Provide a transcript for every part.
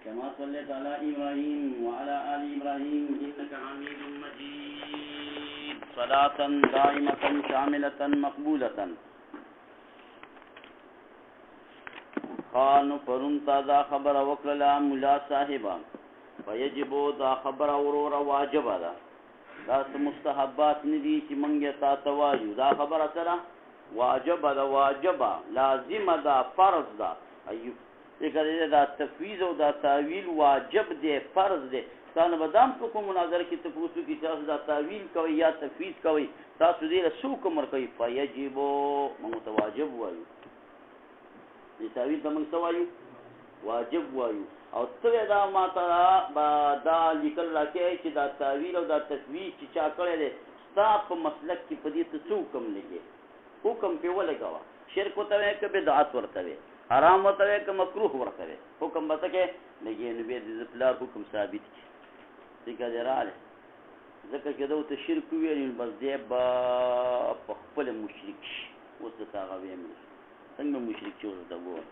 كما صليت على إبراهيم وعلى آل إبراهيم إنك حميد مجيد صلاة دائمة شاملة مقبولة. قال پرون تا دا خبر وکړه مولا صاحبہ فیجب دا خبر اورور واجب ده دا مستحبات ندي چې منګه تا توایو دا خبر سره واجب ده واجب لازم ده فرض ده ایو دغه دا تفویض او دا تعویل واجب ده فرض ده ستانه بدام کوم مناظره کې تاسو کې تاسو دا تعویل کوي یا تفویض کوي تاسو دې له سو کوم کوي فیجب متواجب وایو دې تعویل د موږ سوایو واجب وایو او ته دا ماته دا لیکل راکې چې دا تعویل او دا تفویض چې چا کړی دی ستا په مسلک کې په دې ته څه حکم لګي حکم په ولګاوه شرک ورته وایي که بدعت ورته وایي حرام ورته وایي که مکروه ورته وایي حکم به څه کې لګي نو بیا د پلار حکم ثابت کړي ځکه دی راغلی ځکه چې ده ورته شرک وویل نو بس دی به په خپله مشرک شي اوس درته هغه ویم څنګه مشرک شي اوس درته ګوره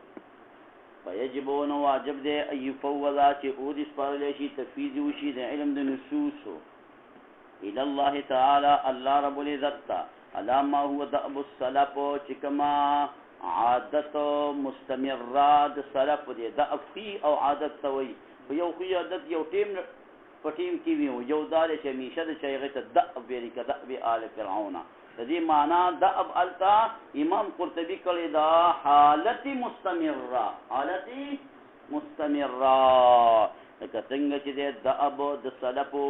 فیجبون واجب دے ایفوضا چه اود اسپارلی شی تفیض وشی دے علم دے نصوصو الاللہ تعالی اللہ رب العزت تا علاما هو دعب السلف چکما عادت مستمرات سلف دے دعب خی او عادت توی یو خی عادت یو ٹیم پٹیم کی ویو یو دار شمیشد چیغت دعب بیری که دعب آل فرعون دې معنا دعب التا امام قرطبی کړي دا حالت مستمره حالت مستمره لکه څنګه چې دعب د سلفو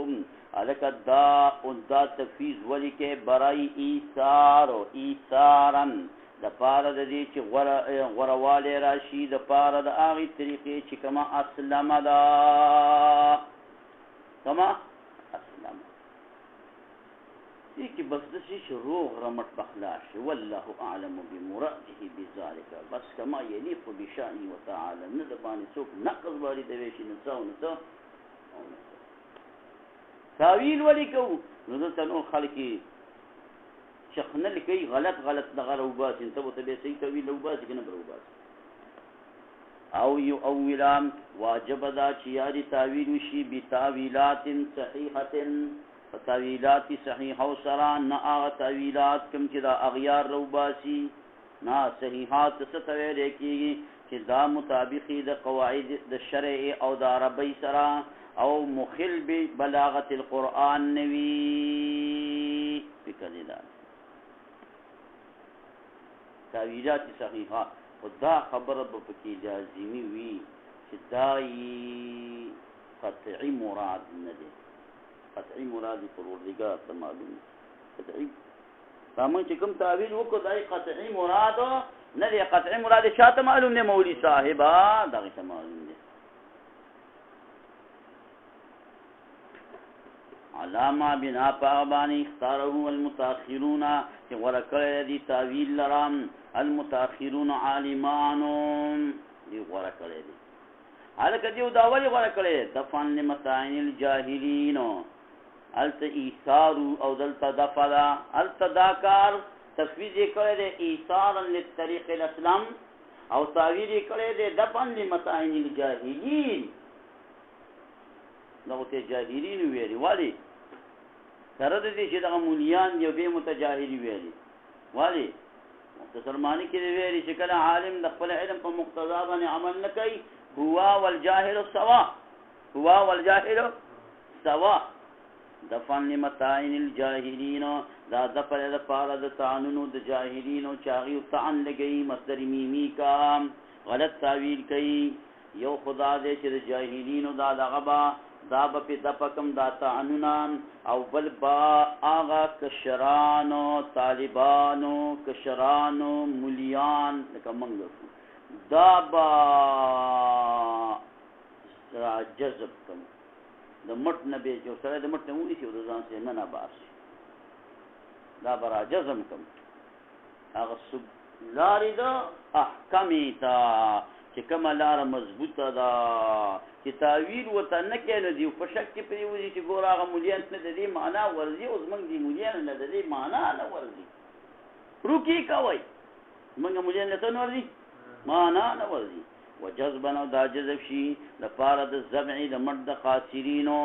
الکه دا او دا تفیض ولیکه برای ایثارن د پاره د دې چې غورواله راشي د پاره د هغه طریقې چې کما اسلام دا کما کی بس دسی روغ رمت بخلاش والله اعلم بمراده بذلك بس كما يليق بشأنه وتعالى ندباني سوق نقض باري دويشي نساو تاويل وليكو نزلت نقول خلقي شخنا لكي غلط نغر وباس انتبه تبي سي تاويل وباس كنا بروباس او يؤولان واجب ذا چياري تاويل وشي بتاويلات صحيحة تاویلات صحیحه و سران نا آغا تاویلات کم چی دا اغیار رو باسی نا صحیحات ستوی لیکیگی چی دا مطابقی دا قواعد دا شرع او دا عربی سران او مخل بی بلاغت القرآن نوی فکر دا تاویلات صحیحه و دا خبر بپکی جازمی وی چی دای قطعی مراد ندی قطعی مرادی پروردگار ته معلوم قطعی تامن چې کوم تعویل وکړو دای قطعی مراد نه دی قطعی مراد شاته معلوم نه مولوی صاحبہ دغه ته معلوم دی علامه بنا پابانی اختاره المتاخرون چې ورکړی دی تعویل لرام المتاخرون عالمان دی ورکړی دی حالکه دیو داولی ورکړی دفن لمتاعن الجاهلین الت ایثارو او دلتا دفلا الت داکار تفویض کړی دی ایثارا للطریق الاسلام او تعویل کړی دی دفن لمتاعن الجاهلین نو ته جاهلین ویلی والی سره دې چې دغه مولیان یو به متجاهلی ویلی والی مختصرمانی کې ویلی چې کله عالم د خپل علم په مقتضا باندې عمل نه کوي هو والجاهل سوا هو والجاهل سوا دفن لمتاعن الجاهلین دا دفن لپاره د تعنونو د جاهلینو چاغي تعن لګي مصدر میمی کا غلط تعویل کوي یو خدا دې چې د جاهلینو دا دغبا دا په دپکم دا تعنونان او بل با آغا کشرانو طالبانو کشرانو مليان لکه منګو دا با جذب کم د مټ نه به جو سره د مټ نه ونی شي د ځان سره نه باس دا برا جزم کم هغه سب لارې دا احکامی تا چې کوم لار مضبوطه ده چې تعویل وته نه کینې دی په شک کې پری وځي چې ګور هغه مليان نه د دې معنا ورزي اوس موږ دې مليان نه د دې معنا نه ورزي روکی کوي موږ مليان نه ته ورزي معنا نه ورزي وجذبا او دا جذب شي لپاره د زبع د مد د خاسرینو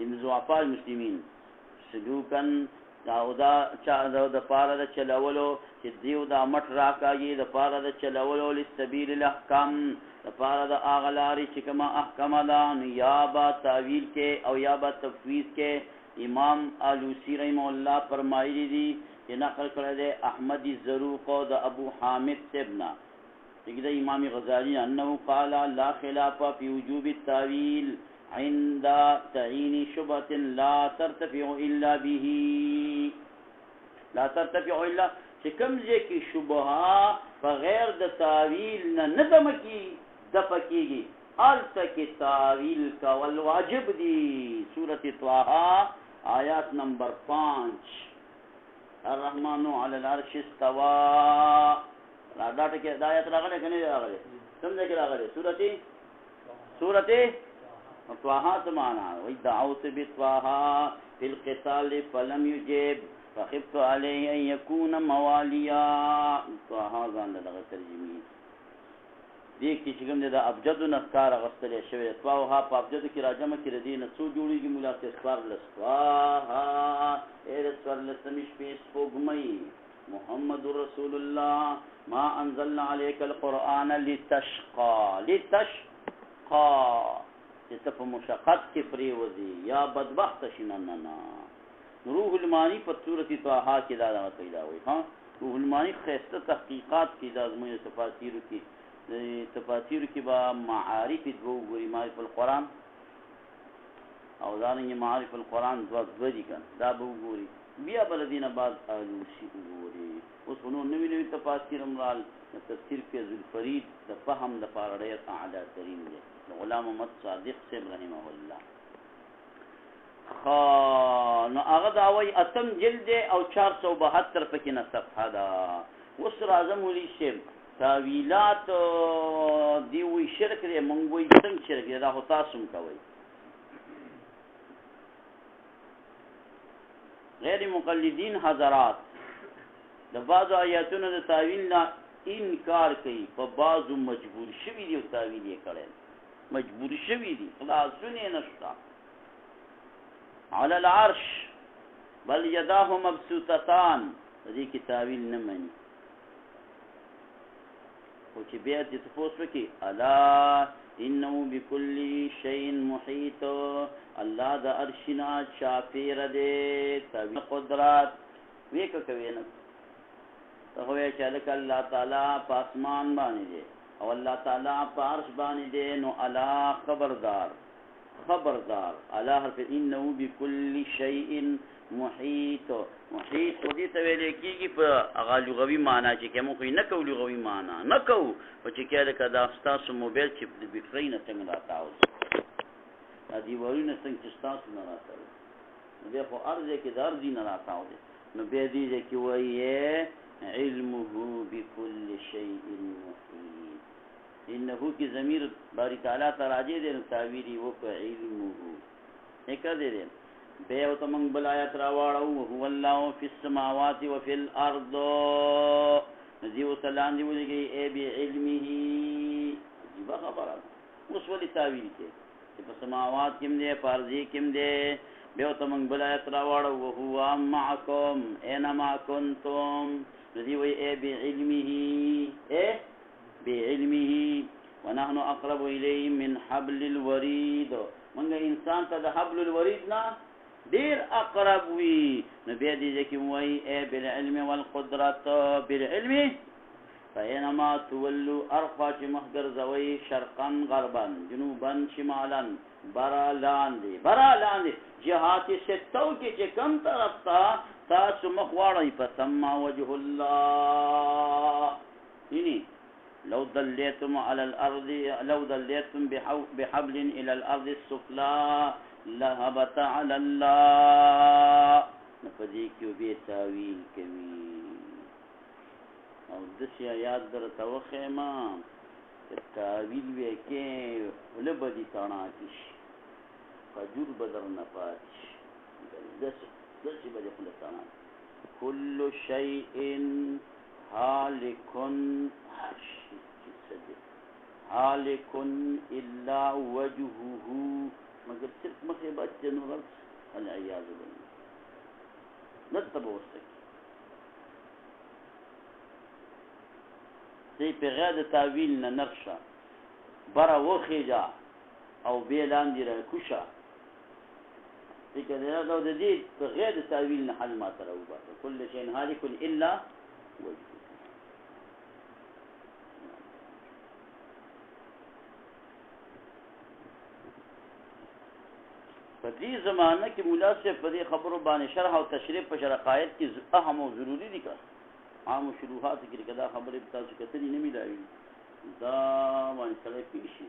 ان ضعفاء المسلمین سلوکن دا چا د پاره د چلولو چې دیو دا مټ راکاږي د پاره د چلولو لسبیل الاحکام د پاره د اغلاری چې کما احکام ده یا با تعویل کې او یا با تفویض کې امام علوسی رحم الله فرمایلی دي چې نقل کړی دی احمد الزروق او د ابو حامد ابن دغه امام غزالی انه قال لا خلاف في وجوب التاويل عند تعین شبهة لا ترتفع الا به لا ترتفع الا چې کوم ځای کې شبهه بغیر د تاویل نه دمکی د پکېږي الته کې تاویل کول واجب دي سورۃ طه آیات نمبر 5 الرحمن علی العرش استوى راډا ټکي آیات راغله کنه راغله څنګه کې راغله سورۃ طه سمانا ودعوت بطه في القتال فلم يجب فخفت عليه ان يكون مواليا طه ځان له ترجمه دې کې چې کوم د ابجد نذکار غستل شوی طه په ابجد کې راجمه کې ردی نه څو جوړیږي مولا تسوار لسوا ارسل لسمش په سپوږمۍ محمد رسول الله ما انزلنا عليك القرآن لتشقى چې په مشقت کې پریوزي یا بدبخت شینننا روح المانی په سورۃ طه کې دا پیدا وي ها روح المانی خسته تحقیقات کې د ازمنه تفاسیر کې با معارف دو ګوري معارف القرآن او دانګي معارف القرآن دو دي کان دا به ګوري بیا بلدین بعد علوسی ګوري اوس نو نوې تفاسیر امرال تفسیر کې ذوالفرید د فهم د پاره ډېر اعلی ترين دي غلام محمد صادق صاحب رحمه الله نو هغه دا وای اتم جلد او 472 پکې نه صفحه دا اوس راځم ولي شیم تاویلات دی وی شرک دی مونږ وی څنګه شرک دی دا هو تاسو کوي غیر مقلدین حضرات د بعضو آیاتونو د تاویل نه انکار کوي په بعضو مجبور شوی دی تاویل یې کړي مجبور شوی دی خلاصونه نشتا علی العرش بل یداه مبسوطتان دې کې تاویل نه مانی او چې بیا دې تاسو وکي الا انه بكل شيء محيط الله د عرشنا شافیر دې تاویل قدرت ویک کوي نه ته وې چې الله تعالی په اسمان باندې دی او الله تعالی په عرش باندې دی نو الا خبردار الا حرف انه بكل شيء محيط دې ته ویل کېږي په هغه لغوي معنی چې کوم خو نه کوي لغوي معنی نه کو او چې کله کدا تاسو موبایل چې د بیټرۍ نه څنګه راځي دی وایي نه څنګه تاسو نه راځي نو خو ارزه کې درځي نه راځي نو به دې کې وایي علمه بكل شيء محيط انه کی ضمیر باری تعالی ته راځي د تعویری او په علمه هکا دې به او تمنګ بل آیات راوړو هو الله فی السماوات و فی الارض نذیو سلام دی ولګي ای به علمه دی خبره اوس ولې تعویل کې په سماوات کې دې فرضی کې دې به او تمنګ بل آیات راوړو هو معکم اینما کنتم نذیو ای به علمه ونحن اقرب الیه من حبل الورید منګه انسان ته د حبل الورید نه ډیر اقرب وی نبی دې کې وای ای بالعلم والقدرت بالعلم فینما تولوا ارفع مخدر زوی شرقا غربا جنوبا شمالا برا لاندې جهات ستو کې چې کم طرف تاسو مخ واړی په سما وجه الله یعنی لو ضليتم بحبل الى الارض السفلى لهبت على الله نفذي کې به تاویل کوي او د شي یاد در توخه ما تاویل وکي ولبدي تانا کیش فجر بدر نفاش دس بدي خلصانا كل شيء هالك حالک الا وجهه مگر صرف مخه بچ نور العیاذ بالله نتبه وسکی دی په غیر تعویل نه نقشه برا وخیجا او بیلاندې را کوشه دغه دا د دې په غیر تعویل نه حل ما سره وباسه کل شی هالک الا وجهه په دې زمانه کې مولا صاحب په دې خبرو باندې شرح او تشریح په شرقایت کې اهم او ضروری دي کا عام شروحات کې کدا خبرې تاسو کتنې نه ملایي دا باندې سره پیشي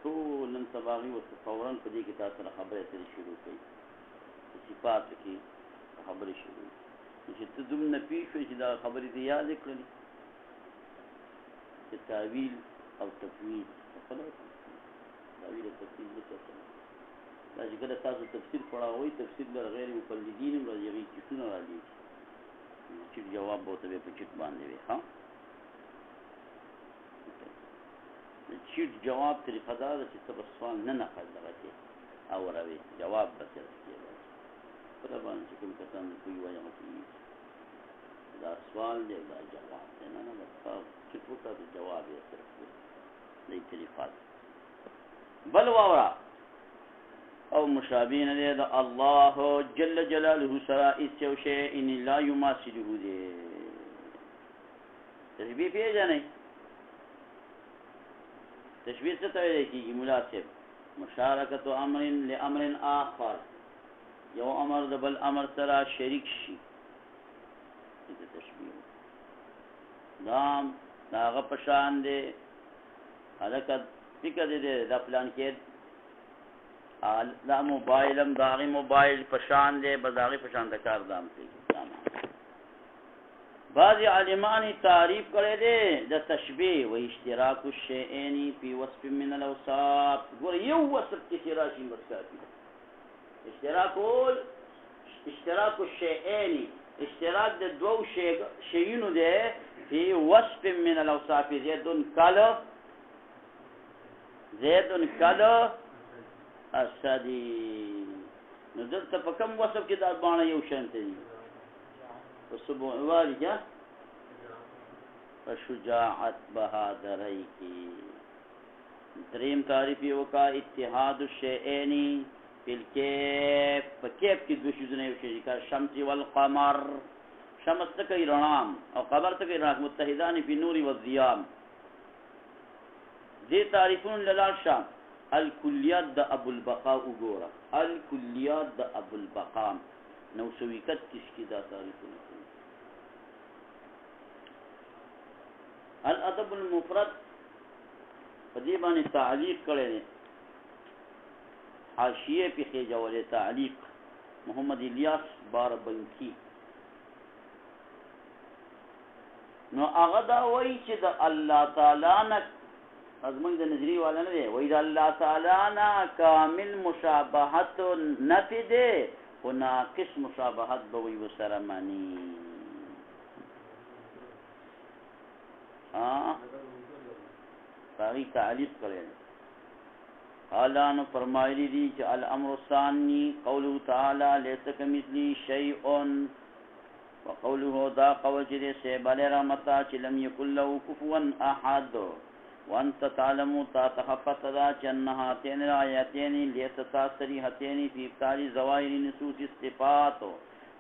ټول نن سباغي او فورا په دې کې تاسو خبرې ترې شروع کړئ صفات کې خبرې شروع چې ته دوم نه پیښو چې دا خبرې دې یاد کړې چې تعویل او تفویض تعویل او تفویض څه دا چې کله تاسو تفسیر پڑھاوئ تفسیر در غیر مقلدین راځي چې څونه راځي چې جواب به ته په چټ باندې وي ها چټ جواب طریقه دا چې تاسو سوال نه نقل راځي او راوي جواب به ترسي په دا باندې کوم کسان کوي وایي دا سوال دی دا جواب دی نه تاسو چې څه جواب یې ترسي نه طریقات بل واورا او مشابهین دے دا اللہ جل جلالہ سرا اس یو شیء لا یماثلہ دے تشبیہ پیے جانے تشبیہ سے توجہ کی مناسب مشارکت امر لامر آخر یو امر دبل امر سرا شریک شی تشبیہ دام داغ پشان دے حرکت فکر دے دا پلان کے دا موبایلم داغی موبایل پشان دے بزاغی پشان دا کار دام سے بعضی علمانی تعریف کرے دے دا تشبیح و اشتراک الشیئینی فی وصف من الاوصاف گور یو وصف کسی راشی بس کافی اشتراک الشیئینی اشتراک دے دو شیئینو دے فی وصف من الاوصاف زیدن کل اسدی نو دلته په کوم وصف کې دا باندې یو شانت دي وسبو والی جا شجاعت بہادری کی دریم تعریف یو کا اتحاد الشیئین بالکیف کیف کی دو شیزونه یو شي کا شمس والقمر شمس تک رڼام او قمر تک رڼا متحدان فی نور و ضیاء دې تعریفون للال شام الکلیات دا ابو البقاء اگورا الکلیات دا ابو البقاء نوسویکت کس کی دا تعریف الادب المفرد فدیبانی تعلیق کرے نے حاشیے پی خیجاولے تعلیق محمد الیاس باربنکی نو اغدا وی چی دا اللہ تعالی نک ازمن د نظری والا نه دی وای دا الله تعالی نا کامل مشابهت نفی دی او ناقص مشابهت به وي وسره معنی باقي تعلیق کړي اعلی نو فرمایلی دي چې الامر الثانی قوله تعالی ليس كمثله شيء وقوله دا قوجه سے بل رحمتا چې لم يكن له كفوا احد وانت تعلموا تخفت دا چنها تین آیاتین لیستا صریحتین فی ابتال زوائر نصوص استفات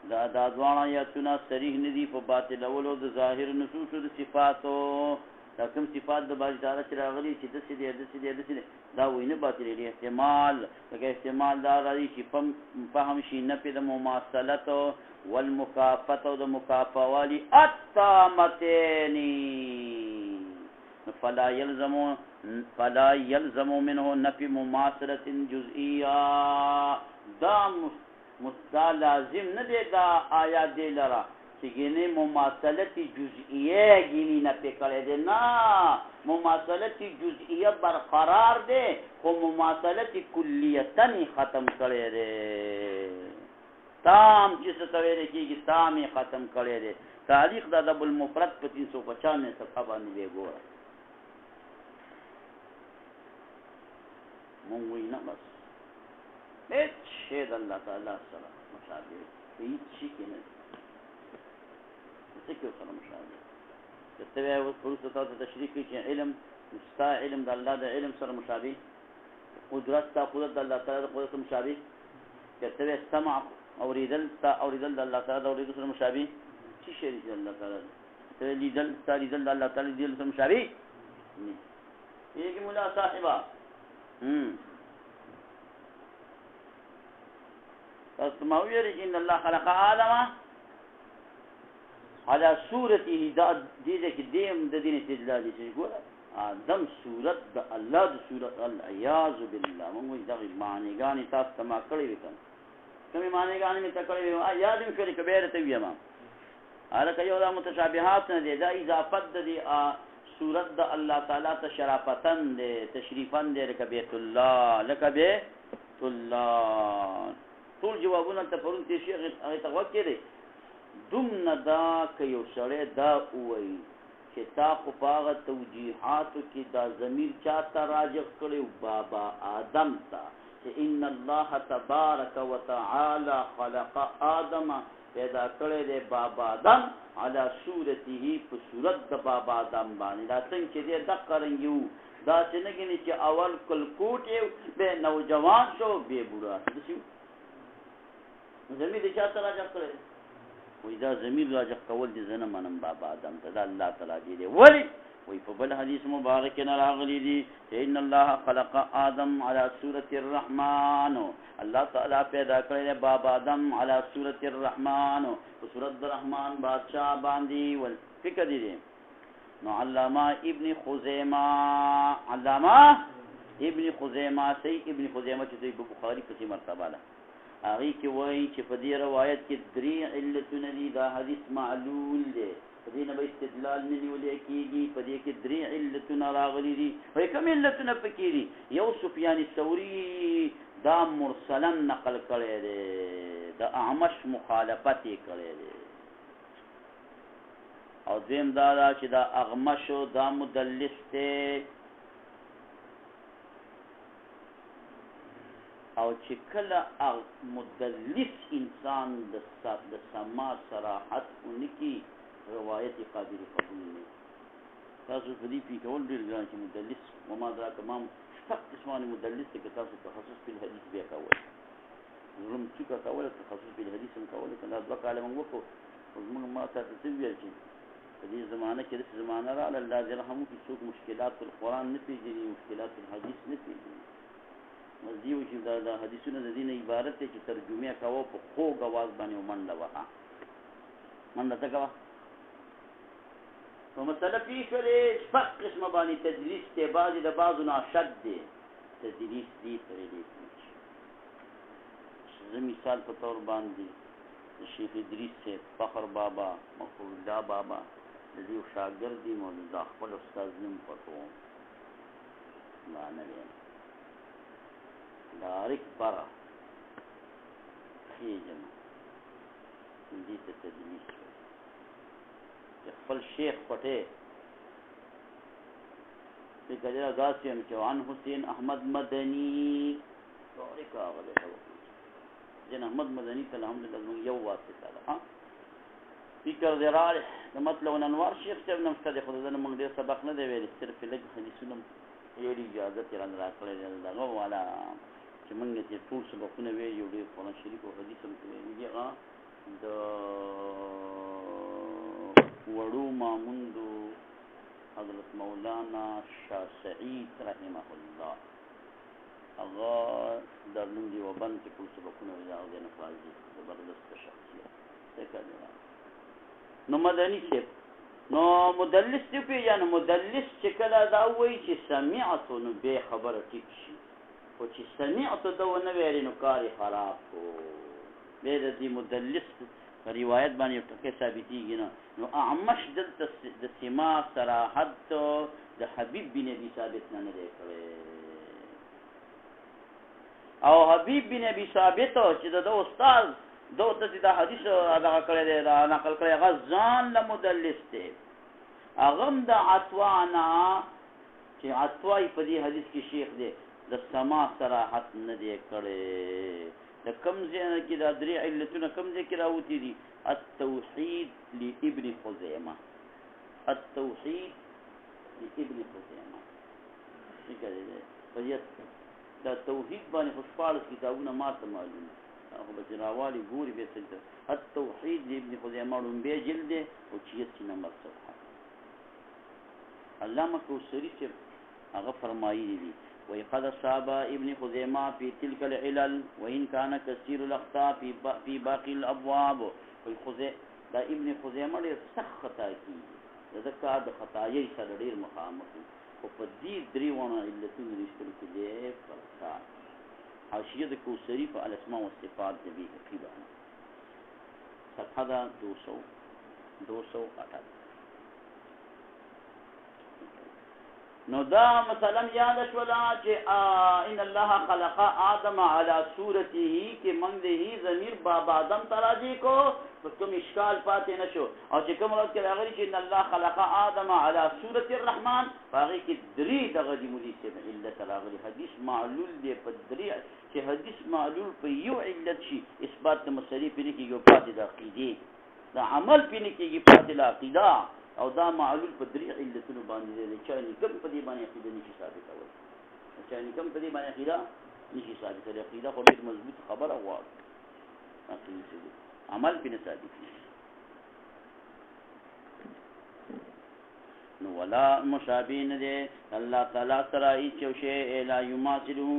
دا دوان آیاتنا صریح ندی پا باطل اولو دا ظاہر نصوص دا صفاتو دا کم صفات دا باری تعالی چراغلی چی دسی دی دا وین باطل لی احتمال لکه احتمال دا رادی چی فهم شی نپی دا مماثلت والمکافت دا مکافوالی التامتینی فلا يلزم منه نفي مماثلة جزئية دا لازم ندے دا آیات دے لرا چگینے مماثلت جزئیہ گینی نفی کرے دے نا مماثلت جزئیہ برقرار دے خو مماثلت کلیتن ختم کرے دے تام جس تویرے کی تامی ختم کرے دے تاریخ دا دب المفرد پا 395 صفحہ باندې دے گورا مونږ وایو نه بس هېڅ شی د الله تعالی سره مشابه په هېڅ شي کې نه دی څه کې ورسره مشابه که ته وایې اوس وروسته تا ته تشریح کوي چې علم ستا علم د الله د علم سره مشابه قدرت ستا قدرت د الله تعالی د قدرت سره مشابه که ته وایې سمع اورېدل ستا اورېدل د الله تعالی د اورېدل سره مشابه څه شی دی د الله تعالی ته لیدل ستا لیدل د الله تعالی لیدل سره مشابه نه یې مولا صاحبه تاسو ما ویل چې ان الله خلق آدم على صورته دا دې کې دیم د دین استدلال دي چې ګور آدم صورت د الله د صورت العیاذ بالله موږ دا معنی تاسو تما کړی وکړ کومې معنی مې تکړې یاد مې کړی کبیر ته ویم هغه یو د متشابهات نه دي دا اضافت دي صورت د الله تعالی ته شرافتن دي تشریفن دي لکه بیت الله ټول جوابونه ته پرون ته شیخ هغه ته وکړي دومره دا که یو سړی دا ووایي چې تا خو په هغه توجیحاتو کې دا ضمیر چا ته راجع کړی بابا آدم ته چې ان الله تبارک وتعالی خلق آدم پیدا کړی دی بابا آدم علی صورته په صورت د بابا آدم باندې دا څنګه چې دی دقه رنګي وو دا چې نه ګڼي چې اول کلکوټ یې بیا نوجوان شو بیا بوډا زمیر چا ته راجع کړی وی دا ضمیر راجع کول دي زنه منم بابا آدم ته دا الله تعالی دی ولی وی په بل حدیث مبارک نه راغلی دی ان الله خلق آدم على صورت الرحمن الله تعالی پیدا کړی بابا آدم على صورت الرحمن په صورت الرحمن بادشاہ باندې ول فکر دی نو علامه ابن خزیمه سی ابن خزیمه چې د بخاری په مرتبه ده هغه کې وایي چې په دې روایت کې درې علتونه دي دا حدیث معلول دی په دې نه به استدلال نه نیول کېږي په دې کې درې علتونه راغلي دي وایي کوم علتونه پکې دي یو سفیان ثوری دا مرسلا نقل کړی دی د اعمش مخالفت یې کړی دی او دویم دا چې دا اغمش دا مدلس دی او چې کله مدلس انسان د سما صراحت اونکی روایت قابل قبول نه تاسو په دې کې کول ډیر ګران چې مدلس وما دراک امام شپږ قسمان مدلس کې تاسو تخصص په حدیث بیا کول زم چې کا کول تخصص په حدیث هم کول کله دوه کاله موږ وکړو موږ ما تاسو ته ویل چې په دې زمانه کې د زمانه را الله جل رحمه کې څوک مشکلات القرآن نه پیژني مشکلات الحديث نه پیژني مزيو چې دا حدیثونه د دین عبارت ته چې ترجمه کاوه په خوږ आवाज باندې ومنډه وها منډه تا کاوه په مسله کې شولې شپږ قسمه باندې تدریس ته بعضی د بعضو نه شد دي تدریس دي پرې دي زه مثال په تور باندې شیخ ادریس سے فخر بابا مقبول الله بابا د دې شاګرد دي مولا خپل استاد نیم پټو معنی دارک برا خیجم دې ته تدریس خپل شیخ پټه د کجرا غاسم چوان حسین احمد مدنی تاریخ هغه جن احمد مدنی ته الحمدلله یو واسطه ده ها فکر دراله د مطلب انوار شیخ صاحب نن ستاسو خدای موږ دې سبق نه دی ویل صرف لږ حدیثونه یو دی اجازه تران راکړل دغه والا چې موږ ته ټول سبقونه وی یو دی قرآن شریف او حدیث هم ویلي هغه د وړو ماموندو حضرت مولانا شاه سعید رحمه الله هغه درنون دی وبند کې ټول سبقونه وی هغه نه فاضي زبردست شخصیت څنګه نو مدنی شه نو مدلس دی پیژنه مدلس چې کله دا وایي چې سمعت نو به خبره ټیک شي او چې سمعت دا ونه ویل نو کار خراب کو به دې مدلس روایت باندې ټکي ثابتېږي نو اعمش دلته د سما صراحت د حبیب بن ابي ثابت نه لري کړي او حبیب بن ابي ثابت چې د استاد دوته دا حدیث ادا کړی دی دا نقل کړی غزان له مدلس دی اغم د عطوانا چې عطوای په دې حدیث کې شیخ دی د سما صراحت نه دی کړی. د کوم ځای نه کې دا درې علتونه کوم ځای کې راوتي دي؟ التوحید لابن خزیمه، التوحید لابن خزیمه. څنګه دی په دا توحید باندې خو شپاړس کتابونه ما ته معلوم دي، هغه به چې راوالي ګوري بیا څنګه. التوحید لابن خزیمه لومبی جلد دی او 86 نمبر صفحه. علامه کوثری چې هغه فرمایي دي وی قد صاب ابن خزیمه فی تلک العلل وان کان کثیر الاخطاء فی باقی الابواب. دا ابن خزیمه ډېر سخت خطا کیږي، د کار د خطایي سره ډېر مخامخ وي، خو په دې دریوانه علتونو رښتونو کې دی فرقه. حاشیه د کوثری په الاسماء والصفات د بیهقي باندې صفحه ده 208. نو دا مثلا یاد شولا چې ان الله خلق آدم على صورته کې موږ دې ضمیر باب آدم تراجی کو په کوم اشکال پاتې نشو. او چې کوم وخت کې راغلی چې ان الله خلق آدم على صورة الرحمن هغه کې درې دغه د مولوی سے علت راغلی. حدیث معلول دی په درې چې حدیث معلول په یو علت شي اثبات د مسلې پنه کېږي پاتې د عقیده د عمل پنه کېږي پاتې د عقیده، او دا معلول په درې علتونو باندې دی. چا نکم په دې باندې عقیده نشي ثابتولی، چا نکم په دې باندې عقیده نشي ثابتولی. عقیده خو ډېر مضبوط خبره غواړي، عقیده عمل پنه ثابت نشي. نو ولا مشابه نه دی الله تعالی سره هیڅ یو شی لا یماثله.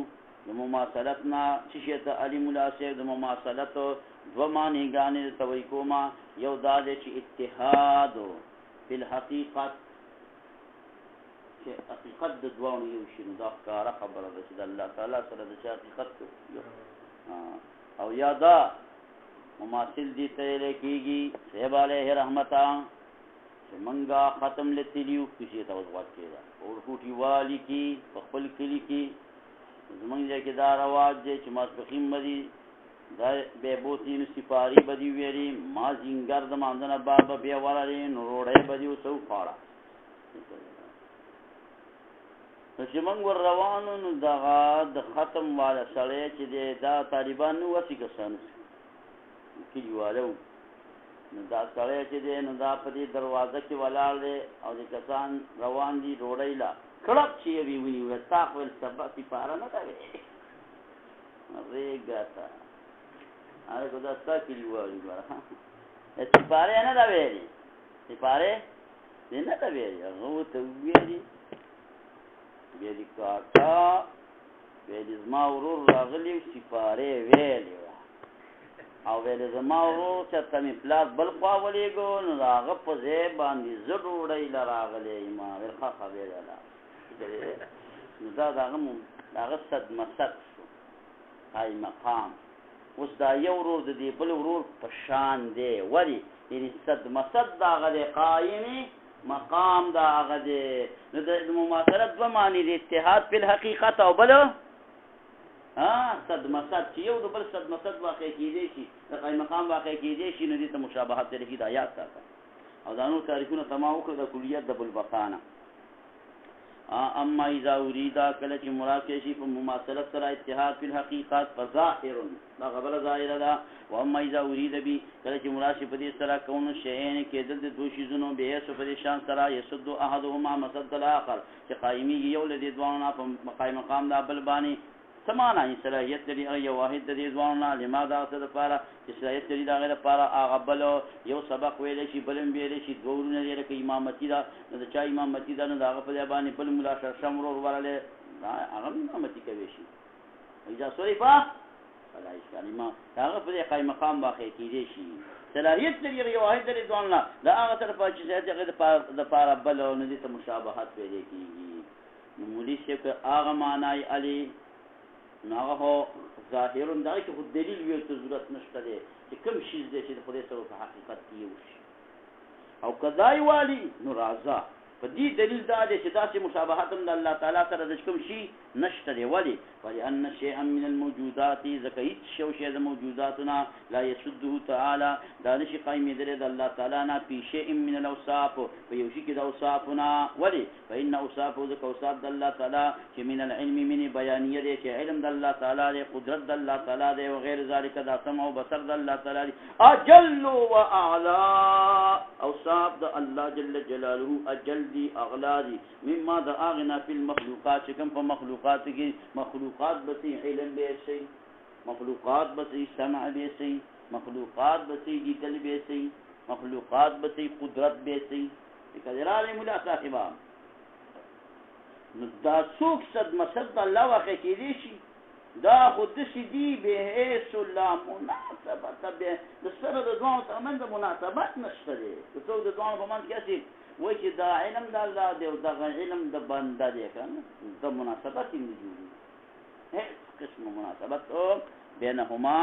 د مماثلتنا چې شی ته علی مناسب د مماثلت دو معنی غانې توي کوما. یو دا دی چې اتحاد فی الحقیقت، چې حقیقت د دوانو یو شي، نو دا ښکاره خبره ده چې د الله تعالی سره د چا حقیقت یو. او یا دا مماثل دي ته ویل کېږي صاحب علیه رحمته چې منګه ختم لتلیو کسی ته وضوات کېده او ټوټي والی کې په خپل کلي کې زمونږ ځای کې دا رواج دی چې ماسپخین بدي دا بیا بوتي نو سپاري بدي ویلي ما زینګر د ماندنه بابا بیا ورالې نو روړی بدي وسو پاړه. نو چې موږ ور روانو نو دغه د ختم والا سړی چې دی دا طالبان نو وسې کسانو کلیوالو، نو دا سړی چې دی نو دا په دې دروازه کې ولاړ دی او د کسان روان دي روړی لا کړپ چې یې ونیو تا خپل سبا سپاره نه کوي ریګاتا هغه کو دا ستا کلیوالو ګوره سپاره نه دا ویلي، سپاره دې نه دا ویلي، هغه ته ویلي ویلي کاکا ویلي زما ورور راغلی سپاره ویلي او ویلي زما ورور چې ته مې پلاس بل خوا ولېږو نو د هغه په ځای باندې زه ډوډۍ له راغلی ما ویل ښه خبره ده. نو دا د هغه صدمه صد شو ای مقام. اوس دا یو ورور د دې بل ورور په شان دی، ولې یعنې صدمه صد د هغه دی قایمي مقام دا هغه دی. نو د مماثلت دوه معنی دی، اتحاد فی الحقیقت او بل صدمه صد چې یو د بل صدمه صد واقع کېدی شي د قایم مقام واقع کېدی شي، نو دې ته مشابهت دی د آیات سره. او دا نور تاریخونه تمام وکړه د کلیت د بلبقانه. اما اذا اريد کله چې مراد شي په مماثلت سره اتحاد فی الحقیقت فظاهر دا خبره ظاهره ده. و اما اذا اريد به کله چې مراد شي په دې سره کون شیئین کېدل د دوه شیزونو به سو په شان سره یسد احدهما مسد الاخر چې قائمی یو لدی دوانه په قائم مقام دا بل باندې سمانا صلاحیت لري یو واحد د دې ځوانونه لماذا څه لپاره چې صلاحیت لري دا غیر لپاره هغه بل یو سبق ویل شي بلم ویل شي دوورونه لري کې امامتي دا د چا امامتي دا نه دا په باندې بل مولا شمرور ورله هغه امامتي کوي شي اجازه سوري با ولا اشکال ما هغه په قائم مقام واقع کیږي شي صلاحیت لري یو واحد د دې ځوانونه دا هغه طرفه چې هغه د لپاره بل نه دي ته مشابهت ویل کیږي. نو مولوی شیخ هغه معنی علی ناغه هو ظاهرون دا چې خو دلیل ویل ته ضرورت نشته دی چې کوم شی دې چې خدای سره په حقیقت کې یو شي او قضای والی نو راځه په دې دلیل دا دی چې تاسو مشابهت د الله تعالی سره د کوم شی نشتري ولي فلأن شيئا من الموجودات زكيت شو شيء موجوداتنا لا يسده تعالى دانش قائم يدرد الله تعالى في شيء من الأوصاف فيوشك أوصافنا ولي فإن أوصافه ذك أوصاف الله تعالى من العلم من بيانية علم الله تعالى قدرة الله تعالى وغير ذلك دا سمع وبصر الله تعالى أجل وأعلى أوصاف الله جل جلاله أجل دي أغلى دي مما دا أغنى في المخلوقات كم فمخلوقاتك مخلوقات بسي علم بيسي مخلوقات بسي سمع بيسي مخلوقات بسي جدل بيسي مخلوقات بسي قدرت بيسي كذلك ملا صاحبا دا سوک صد مسد الله واقع کېدی شي دا خود داسې دي بحیث لا مناسبت به د سره د دواړو ترمنځ مناسبت نشته دی که څوک د دواړو په منځ کې هسې وایي چې دا علم د الله دی او دغه علم د بنده دی که نه د مناسبت یې نه جوړېږي هېڅ قسم مناسبت بینهما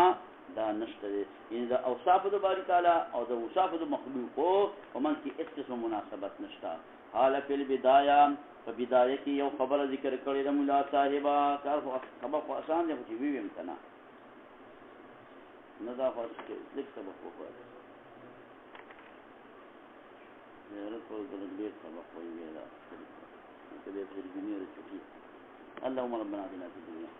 دا نشته دی یعنې د اوصافو د باري تعالی او د اوصافو د مخلوقو په منځ کې هېڅ قسم مناسبت نشته حال فی البدایه په بدایه کې یو خبره ذکر کړې ده مولا صاحبه کار خبر خو آسان دی خو چې وویم که نه نه دا خو لږ سبق وکړه زیارت په ډېر سبق وایي دا که دې ترجمې د چټي اللهم ربنا آتنا فی الدنیا